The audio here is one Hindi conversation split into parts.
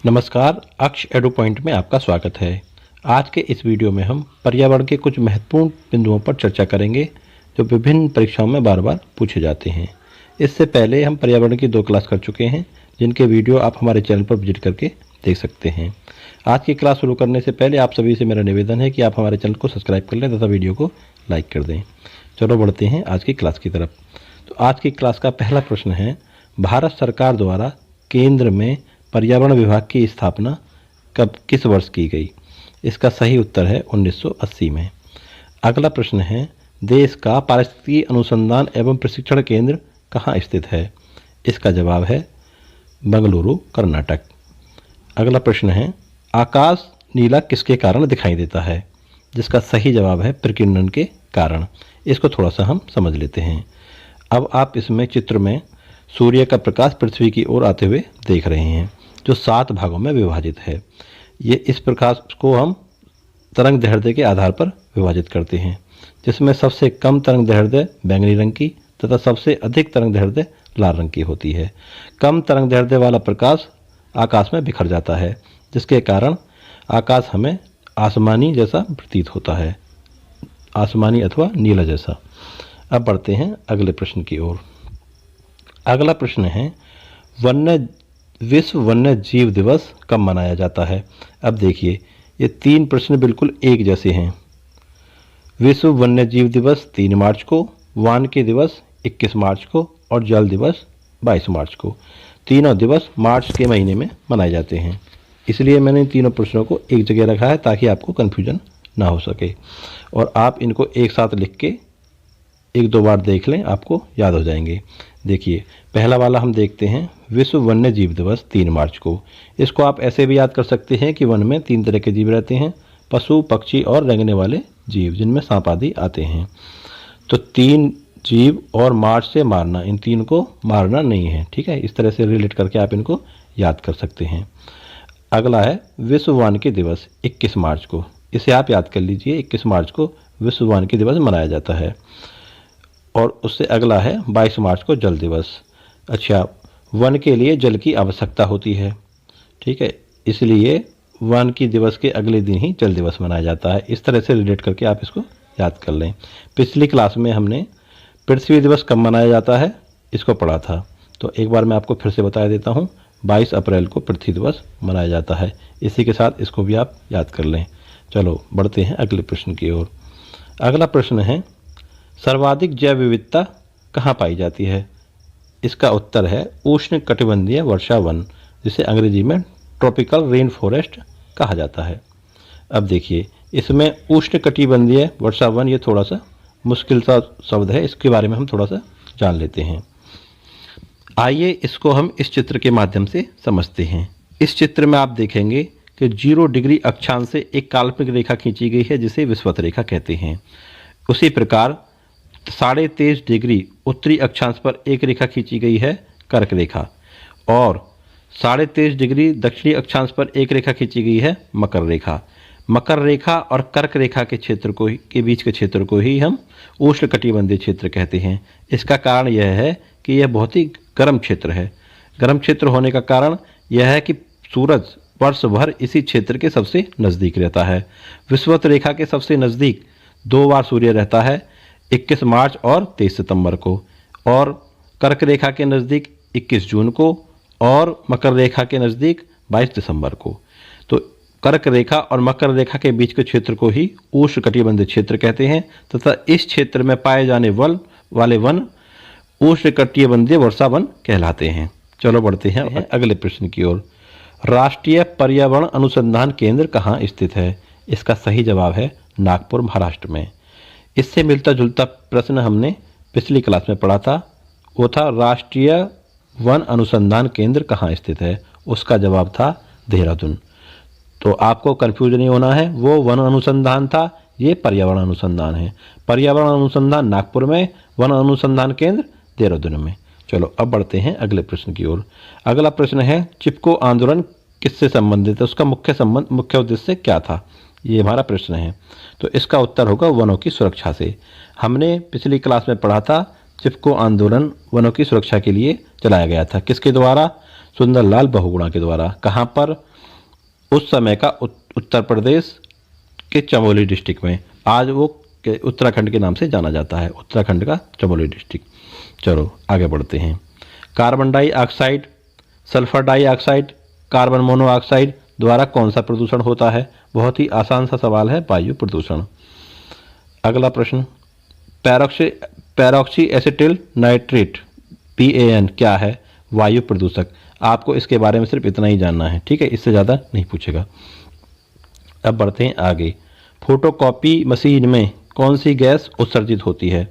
नमस्कार, अक्ष एडु पॉइंट में आपका स्वागत है। आज के इस वीडियो में हम पर्यावरण के कुछ महत्वपूर्ण बिंदुओं पर चर्चा करेंगे जो विभिन्न परीक्षाओं में बार बार पूछे जाते हैं। इससे पहले हम पर्यावरण की 2 क्लास कर चुके हैं, जिनके वीडियो आप हमारे चैनल पर विजिट करके देख सकते हैं। आज की क्लास शुरू करने से पहले आप सभी से मेरा निवेदन है कि आप हमारे चैनल को सब्सक्राइब कर लें तथा वीडियो को लाइक कर दें। चलो बढ़ते हैं आज की क्लास की तरफ। तो आज की क्लास का पहला प्रश्न है, भारत सरकार द्वारा केंद्र में पर्यावरण विभाग की स्थापना कब किस वर्ष की गई? इसका सही उत्तर है 1980 में। अगला प्रश्न है, देश का पारिस्थितिकी अनुसंधान एवं प्रशिक्षण केंद्र कहाँ स्थित है? इसका जवाब है बेंगलुरु, कर्नाटक। अगला प्रश्न है, आकाश नीला किसके कारण दिखाई देता है? जिसका सही जवाब है प्रकीर्णन के कारण। इसको थोड़ा सा हम समझ लेते हैं। अब आप इसमें चित्र में सूर्य का प्रकाश पृथ्वी की ओर आते हुए देख रहे हैं, जो 7 भागों में विभाजित है। ये इस प्रकाश को हम तरंग दैर्ध्य के आधार पर विभाजित करते हैं, जिसमें सबसे कम तरंग दैर्ध्य बैंगनी रंग की तथा सबसे अधिक तरंग दैर्ध्य लाल रंग की होती है। कम तरंग दैर्ध्य वाला प्रकाश आकाश में बिखर जाता है, जिसके कारण आकाश हमें आसमानी जैसा प्रतीत होता है, आसमानी अथवा नीला जैसा। अब बढ़ते हैं अगले प्रश्न की ओर। अगला प्रश्न है, विश्व वन्य जीव दिवस कब मनाया जाता है? अब देखिए, ये 3 प्रश्न बिल्कुल एक जैसे हैं। विश्व वन्य जीव दिवस 3 मार्च को, वानिकी दिवस 21 मार्च को और जल दिवस 22 मार्च को। तीनों दिवस मार्च के महीने में मनाए जाते हैं। इसलिए मैंने इन तीनों प्रश्नों को एक जगह रखा है ताकि आपको कन्फ्यूजन ना हो सके, और आप इनको एक साथ लिख के 1-2 बार देख लें, आपको याद हो जाएंगे। देखिए, पहला वाला हम देखते हैं, विश्व वन्य जीव दिवस 3 मार्च को। इसको आप ऐसे भी याद कर सकते हैं कि वन में 3 तरह के जीव रहते हैं, पशु, पक्षी और रेंगने वाले जीव, जिनमें सांप आदि आते हैं। तो 3 जीव और मार्च से मारना, इन 3 को मारना नहीं है, ठीक है। इस तरह से रिलेट करके आप इनको याद कर सकते हैं। अगला है विश्व वानिकी दिवस 21 मार्च को। इसे आप याद कर लीजिए, 21 मार्च को विश्व वानिकी दिवस मनाया जाता है। और उससे अगला है 22 मार्च को जल दिवस। अच्छा, वन के लिए जल की आवश्यकता होती है, ठीक है, इसलिए वानिकी दिवस के अगले दिन ही जल दिवस मनाया जाता है। इस तरह से रिलेट करके आप इसको याद कर लें। पिछली क्लास में हमने पृथ्वी दिवस कब मनाया जाता है इसको पढ़ा था, तो एक बार मैं आपको फिर से बता देता हूँ। 22 अप्रैल को पृथ्वी दिवस मनाया जाता है। इसी के साथ इसको भी आप याद कर लें। चलो बढ़ते हैं अगले प्रश्न की ओर। अगला प्रश्न है, सर्वाधिक जैव विविधता कहाँ पाई जाती है? इसका उत्तर है उष्ण कटिबंधीय वर्षा वन, जिसे अंग्रेजी में ट्रॉपिकल रेन फॉरेस्ट कहा जाता है। अब देखिए, इसमें उष्ण कटिबंधीय वर्षा वन, ये थोड़ा सा मुश्किल सा शब्द है, इसके बारे में हम थोड़ा सा जान लेते हैं। आइए इसको हम इस चित्र के माध्यम से समझते हैं। इस चित्र में आप देखेंगे कि 0 डिग्री अक्षांश से एक काल्पनिक रेखा खींची गई है, जिसे विषुवत रेखा कहते हैं। उसी प्रकार 23.5 डिग्री उत्तरी अक्षांश पर एक रेखा खींची गई है, कर्क रेखा, और 23.5 डिग्री दक्षिणी अक्षांश पर एक रेखा खींची गई है, मकर रेखा। मकर रेखा और कर्क रेखा के क्षेत्र को के बीच के क्षेत्र को ही हम उष्णकटिबंधीय क्षेत्र कहते हैं। इसका कारण यह है कि यह बहुत ही गर्म क्षेत्र है। गर्म क्षेत्र होने का कारण यह है कि सूरज वर्ष भर इसी क्षेत्र के सबसे नज़दीक रहता है। विषुवत रेखा के सबसे नज़दीक 2 बार सूर्य रहता है, 21 मार्च और 23 सितंबर को, और कर्क रेखा के नज़दीक 21 जून को और मकर रेखा के नज़दीक 22 दिसंबर को। तो कर्क रेखा और मकर रेखा के बीच के क्षेत्र को ही उष्णकटिबंधीय क्षेत्र कहते हैं, तथा इस क्षेत्र में पाए जाने वाले वन उष्णकटिबंधीय वर्षा वन कहलाते हैं। चलो बढ़ते हैं अगले प्रश्न की ओर। राष्ट्रीय पर्यावरण अनुसंधान केंद्र कहाँ स्थित है? इसका सही जवाब है नागपुर, महाराष्ट्र में। इससे मिलता जुलता प्रश्न हमने पिछली क्लास में पढ़ा था, वो था राष्ट्रीय वन अनुसंधान केंद्र कहाँ स्थित है? उसका जवाब था देहरादून। तो आपको कन्फ्यूजन नहीं होना है, वो वन अनुसंधान था, ये पर्यावरण अनुसंधान है। पर्यावरण अनुसंधान नागपुर में, वन अनुसंधान केंद्र देहरादून में। चलो अब बढ़ते हैं अगले प्रश्न की ओर। अगला प्रश्न है, चिपको आंदोलन किससे संबंधित है? उसका मुख्य उद्देश्य क्या था? ये हमारा प्रश्न है। तो इसका उत्तर होगा वनों की सुरक्षा से। हमने पिछली क्लास में पढ़ा था, चिपको आंदोलन वनों की सुरक्षा के लिए चलाया गया था। किसके द्वारा? सुंदरलाल बहुगुणा के द्वारा। कहाँ पर? उस समय का उत्तर प्रदेश के चमोली डिस्ट्रिक्ट में। आज वो उत्तराखंड के नाम से जाना जाता है, उत्तराखंड का चमोली डिस्ट्रिक्ट। चलो आगे बढ़ते हैं। Carbon dioxide, sulphur dioxide, carbon monoxide द्वारा कौन सा प्रदूषण होता है? बहुत ही आसान सा सवाल है, वायु प्रदूषण। अगला प्रश्न, पैरोक्सी एसिटिल नाइट्रेट PAN क्या है? वायु प्रदूषक। आपको इसके बारे में सिर्फ इतना ही जानना है, ठीक है, इससे ज़्यादा नहीं पूछेगा। अब बढ़ते हैं आगे। फोटोकॉपी मशीन में कौन सी गैस उत्सर्जित होती है?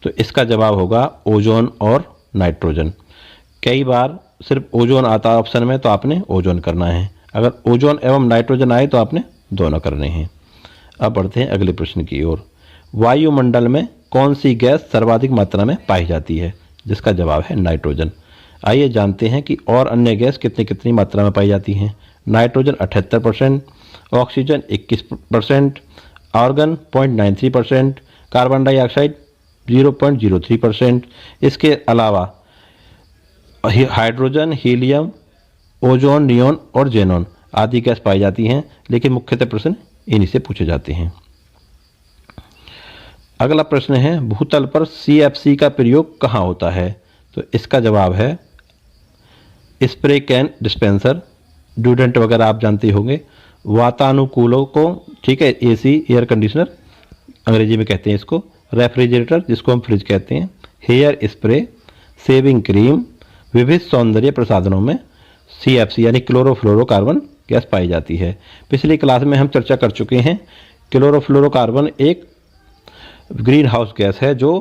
तो इसका जवाब होगा ओजोन और नाइट्रोजन। कई बार सिर्फ ओजोन आता है ऑप्शन में, तो आपने ओजोन करना है। अगर ओजोन एवं नाइट्रोजन आए तो आपने दोनों करने हैं। अब बढ़ते हैं अगले प्रश्न की ओर। वायुमंडल में कौन सी गैस सर्वाधिक मात्रा में पाई जाती है? जिसका जवाब है नाइट्रोजन। आइए जानते हैं कि और अन्य गैस कितनी कितनी मात्रा में पाई जाती हैं। Nitrogen 78%, oxygen 21%, argon 0.93%, carbon dioxide 0.03%। इसके अलावा हाइड्रोजन, हीलियम, ओजोन, नियोन और जेनॉन आदि गैस पाई जाती हैं, लेकिन मुख्यतः प्रश्न इन्हीं से पूछे जाते हैं। अगला प्रश्न है, भूतल पर CFC का प्रयोग कहाँ होता है? तो इसका जवाब है स्प्रे कैन डिस्पेंसर, ड्यूडेंट वगैरह आप जानते होंगे। वातानुकूलों को, ठीक है, AC एयर कंडीशनर अंग्रेजी में कहते हैं इसको, रेफ्रिजरेटर जिसको हम फ्रिज कहते हैं, हेयर स्प्रे, शेविंग क्रीम, विविध सौंदर्य प्रसाधनों में CFC यानी क्लोरोफ्लोरोकार्बन गैस पाई जाती है। पिछली क्लास में हम चर्चा कर चुके हैं, क्लोरोफ्लोरोकार्बन एक ग्रीन हाउस गैस है जो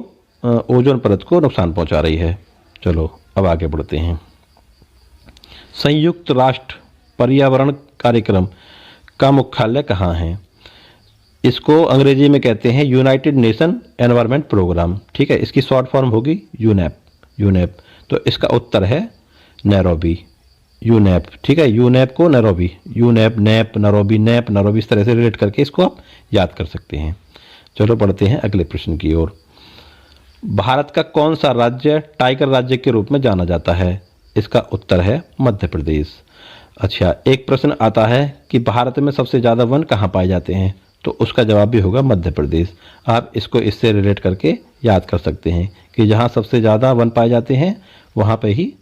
ओजोन परत को नुकसान पहुंचा रही है। चलो अब आगे बढ़ते हैं। संयुक्त राष्ट्र पर्यावरण कार्यक्रम का मुख्यालय कहाँ है? इसको अंग्रेजी में कहते हैं यूनाइटेड नेशन एनवायरनमेंट प्रोग्राम, ठीक है, इसकी शॉर्ट फॉर्म होगी यूनेप। तो इसका उत्तर है नैरोबी, यूनेप, ठीक है, यूनेप को नैरोबी, यूनेप, नैप, नैरोबी इस तरह से रिलेट करके इसको आप याद कर सकते हैं। चलो बढ़ते हैं अगले प्रश्न की ओर। भारत का कौन सा राज्य टाइगर राज्य के रूप में जाना जाता है? इसका उत्तर है मध्य प्रदेश। अच्छा, एक प्रश्न आता है कि भारत में सबसे ज़्यादा वन कहाँ पाए जाते हैं? तो उसका जवाब भी होगा मध्य प्रदेश। आप इसको इससे रिलेट करके याद कर सकते हैं कि जहाँ सबसे ज़्यादा वन पाए जाते हैं वहाँ पे ही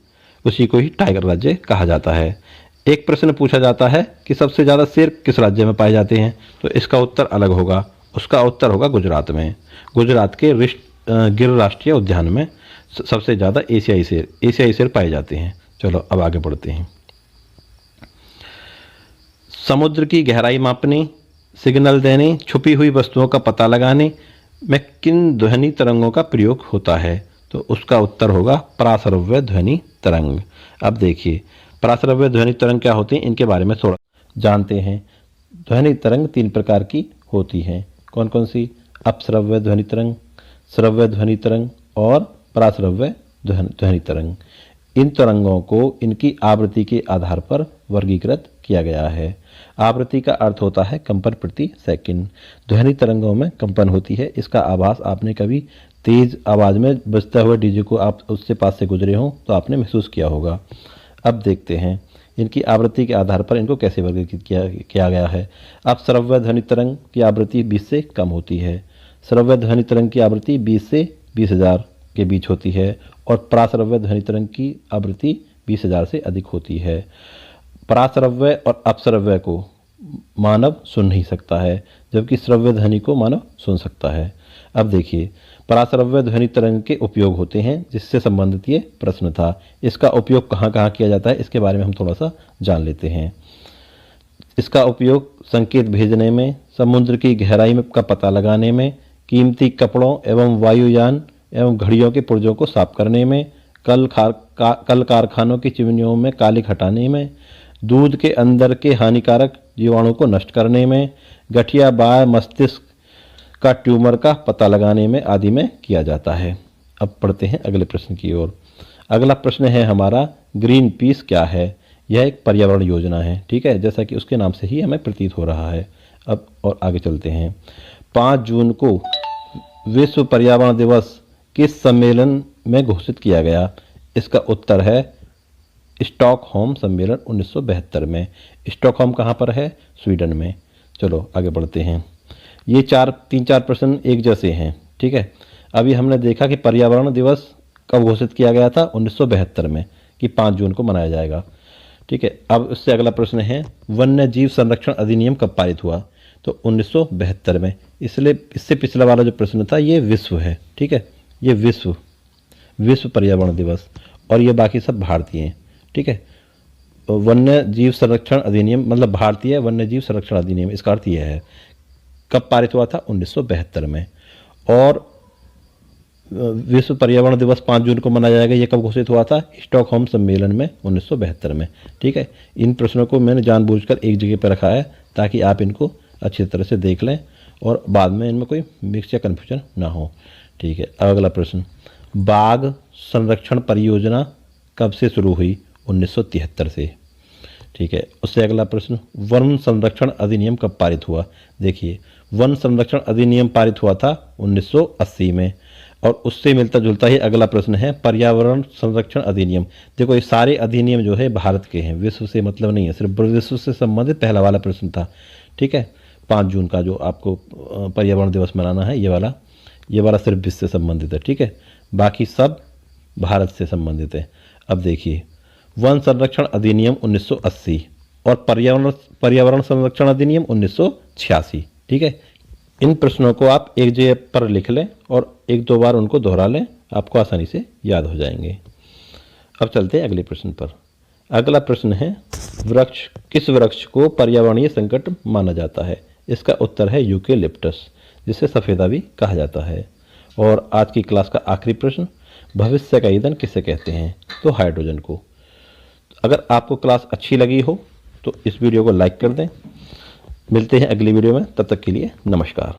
उसी को ही टाइगर राज्य कहा जाता है। एक प्रश्न पूछा जाता है कि सबसे ज़्यादा शेर किस राज्य में पाए जाते हैं? तो इसका उत्तर अलग होगा, उसका उत्तर होगा गुजरात में। गुजरात के गिर राष्ट्रीय उद्यान में सबसे ज़्यादा एशियाई शेर पाए जाते हैं। चलो अब आगे बढ़ते हैं। समुद्र की गहराई मापने, सिग्नल देने, छुपी हुई वस्तुओं का पता लगाने में किन ध्वनि तरंगों का प्रयोग होता है? तो उसका उत्तर होगा पराश्रव्य ध्वनि तरंग। अब देखिए पराश्रव्य ध्वनि तरंग क्या होती है, इनके बारे में थोड़ा जानते हैं। ध्वनि तरंग 3 प्रकार की होती हैं। कौन कौन सी? अपश्रव्य ध्वनि तरंग, श्रव्य ध्वनि तरंग और पराश्रव्य ध्वनि तरंग। इन तरंगों को इनकी आवृत्ति के आधार पर वर्गीकृत किया गया है। आवृत्ति का अर्थ होता है कंपन प्रति सेकंड। ध्वनि तरंगों में कंपन होती है, इसका आभास आपने कभी तेज आवाज़ में बजते हुए डीजे को आप उससे पास से गुजरे हों तो आपने महसूस किया होगा। अब देखते हैं इनकी आवृत्ति के आधार पर इनको कैसे वर्गीकृत किया गया है। अब श्रव्य ध्वनि तरंग की आवृत्ति 20 से कम होती है, श्रव्य ध्वनि तरंग की आवृत्ति 20 से 20,000 के बीच होती है और पराश्रव्य ध्वनि तरंग की आवृत्ति 20,000 से अधिक होती है। पराश्रव्य और अपश्रव्य को मानव सुन नहीं सकता है, जबकि श्रव्य ध्वनि को मानव सुन सकता है। अब देखिए पराश्रव्य ध्वनि तरंग के उपयोग होते हैं, जिससे संबंधित ये प्रश्न था। इसका उपयोग कहाँ कहाँ किया जाता है इसके बारे में हम थोड़ा सा जान लेते हैं। इसका उपयोग संकेत भेजने में, समुद्र की गहराई में का पता लगाने में, कीमती कपड़ों एवं वायुयान एवं घड़ियों के पुर्जों को साफ करने में, कल कारखानों की चिमनियों में कालिख हटाने में, दूध के अंदर के हानिकारक जीवाणु को नष्ट करने में, गठिया बाह्य मस्तिष्क का ट्यूमर का पता लगाने में आदि में किया जाता है। अब पढ़ते हैं अगले प्रश्न की ओर। अगला प्रश्न है हमारा, ग्रीन पीस क्या है? यह एक पर्यावरण योजना है, ठीक है, जैसा कि उसके नाम से ही हमें प्रतीत हो रहा है। अब और आगे चलते हैं। 5 जून को विश्व पर्यावरण दिवस किस सम्मेलन में घोषित किया गया? इसका उत्तर है स्टॉकहोम सम्मेलन 1972 में। स्टॉकहोम कहाँ पर है? स्वीडन में। चलो आगे बढ़ते हैं। ये तीन चार प्रश्न एक जैसे हैं, ठीक है। अभी हमने देखा कि पर्यावरण दिवस कब घोषित किया गया था? 1972 में, कि 5 जून को मनाया जाएगा, ठीक है। अब इससे अगला प्रश्न है, वन्य जीव संरक्षण अधिनियम कब पारित हुआ? तो 1972 में। इसलिए इससे पिछला वाला जो प्रश्न था ये विश्व है, ठीक है। ये विश्व पर्यावरण दिवस, और ये बाकी सब भारतीय हैं, ठीक है। वन्य जीव संरक्षण अधिनियम मतलब भारतीय वन्य जीव संरक्षण अधिनियम, इसका अर्थ यह है। कब पारित हुआ था? 1972 में। और विश्व पर्यावरण दिवस 5 जून को मनाया जाएगा, ये कब घोषित हुआ था? स्टॉकहोम सम्मेलन में 1972 में, ठीक है। इन प्रश्नों को मैंने जानबूझकर एक जगह पर रखा है ताकि आप इनको अच्छी तरह से देख लें और बाद में इनमें कोई मिक्स या कन्फ्यूजन ना हो, ठीक है। अगला प्रश्न, बाघ संरक्षण परियोजना कब से शुरू हुई? 1973 से, ठीक है। उससे अगला प्रश्न, वन संरक्षण अधिनियम कब पारित हुआ? देखिए, वन संरक्षण अधिनियम पारित हुआ था 1980 में। और उससे मिलता जुलता ही अगला प्रश्न है, पर्यावरण संरक्षण अधिनियम। देखो, ये सारे अधिनियम जो है भारत के हैं, विश्व से मतलब नहीं है, सिर्फ विश्व से संबंधित पहला वाला प्रश्न था, ठीक है। 5 जून का जो आपको पर्यावरण दिवस मनाना है, ये वाला सिर्फ विश्व से संबंधित है, ठीक है। बाकी सब भारत से संबंधित है। अब देखिए, वन संरक्षण अधिनियम 1980 और पर्यावरण संरक्षण अधिनियम 1986, ठीक है। इन प्रश्नों को आप एक जगह पर लिख लें और एक दो बार उनको दोहरा लें, आपको आसानी से याद हो जाएंगे। अब चलते हैं अगले प्रश्न पर। अगला प्रश्न है, किस वृक्ष को पर्यावरणीय संकट माना जाता है? इसका उत्तर है यूकेलिप्टस, जिसे सफ़ेदा भी कहा जाता है। और आज की क्लास का आखिरी प्रश्न, भविष्य का ईंधन किसे कहते हैं? तो हाइड्रोजन को। अगर आपको क्लास अच्छी लगी हो तो इस वीडियो को लाइक कर दें। मिलते हैं अगली वीडियो में, तब तक के लिए नमस्कार।